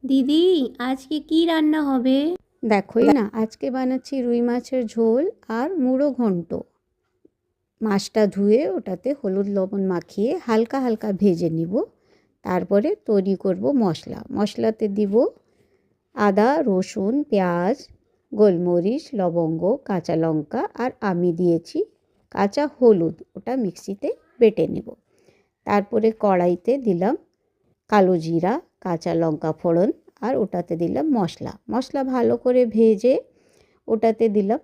দিদি, আজকে কি রান্না হবে? দেখোই না, আজকে বানাচ্ছি রুই মাছের ঝোল আর মুড়ো ঘন্ট। মাছটা ধুয়ে ওটাতে হলুদ লবণ মাখিয়ে হালকা হালকা ভেজে নিব। তারপরে তৈরি করব মশলাতে দিব আদা, রসুন, পেঁয়াজ, গোলমরিচ, লবঙ্গ, কাঁচা লঙ্কা আর আমি দিয়েছি কাঁচা হলুদ, ওটা মিক্সিতে বেটে নেব। তারপরে কড়াইতে দিলাম কালো জিরা, কাঁচা লঙ্কা ফোড়ন আর ওটাতে দিলাম মশলা ভালো করে ভেজে ওটাতে দিলাম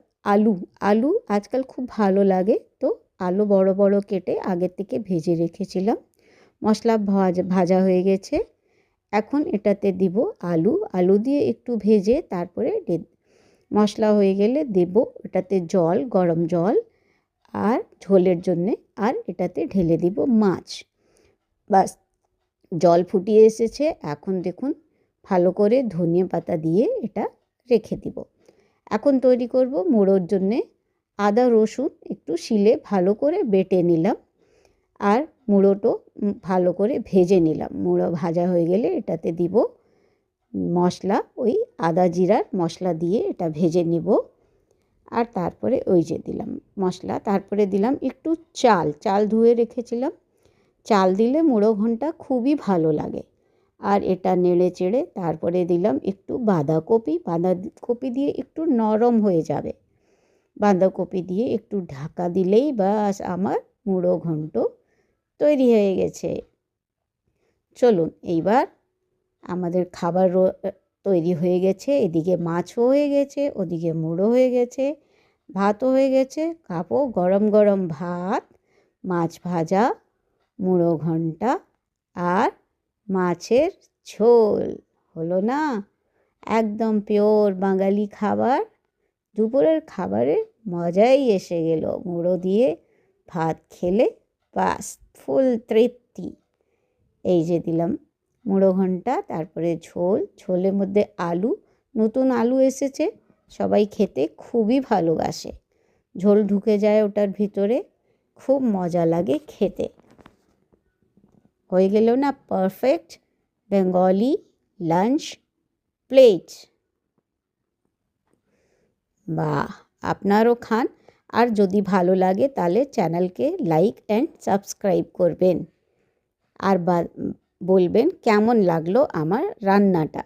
আলু আজকাল খুব ভালো লাগে, তো আলু বড় বড় কেটে আগের থেকে ভেজে রেখেছিলাম। মশলা ভাজা হয়ে গেছে, এখন এটাতে দিব আলু দিয়ে একটু ভেজে তারপরে মশলা হয়ে গেলে দেব এটাতে জল, গরম জল আর ঝোলের জন্যে, আর এটাতে ঢেলে দিব মাছ। বাস, জল ফুটিয়ে এসেছে। এখন দেখুন ভালো করে ধনিয়া পাতা দিয়ে এটা রেখে দিব। এখন তৈরি করব মুড়োর জন্যে। আদা রসুন একটু শিলে ভালো করে বেটে নিলাম আর মুড়োটো ভালো করে ভেজে নিলাম। মুড়ো ভাজা হয়ে গেলে এটাতে দিব মশলা, ওই আদা জিরার মশলা দিয়ে এটা ভেজে নিব। আর তারপরে ওই যে দিলাম মশলা, তারপরে দিলাম একটু চাল ধুয়ে রেখেছিলাম। চাল দিলে মুড়ো ঘন্টা খুবই ভালো লাগে। আর এটা নেড়ে চেড়ে তারপরে দিলাম একটু বাঁধাকপি দিয়ে একটু নরম হয়ে যাবে। বাঁধাকপি দিয়ে একটু ঢাকা দিলেই বাস আমার মুড়ো ঘন্ট তৈরি হয়ে গেছে। চলুন এইবার আমাদের খাবার তৈরি হয়ে গেছে। এদিকে মাছও হয়ে গেছে, ওদিকে মুড়ো হয়ে গেছে, ভাতও হয়ে গেছে। খাবো গরম গরম ভাত, মাছ ভাজা, মুড়ো ঘন্টা আর মাছের ঝোল। হলো না? একদম পিওর বাঙালি খাবার। দুপুরের খাবারে মজাই এসে গেল। মুড়ো দিয়ে ভাত খেলে বাস ফুল তৃপ্তি। এই যে দিলাম মুড়ো ঘন্টা, তারপরে ঝোলের মধ্যে নতুন আলু এসেছে, সবাই খেতে খুবই ভালোবাসে। ঝোল ঢুকে যায় ওটার ভিতরে, খুব মজা লাগে খেতে। হয়ে গেল না পারফেক্ট বেঙ্গলি লাঞ্চ প্লেট? বাহ, আপনারও খান। আর যদি ভালো লাগে তাহলে চ্যানেলকে লাইক অ্যান্ড সাবস্ক্রাইব করবেন। আর বলবেন কেমন লাগলো আমার রান্নাটা।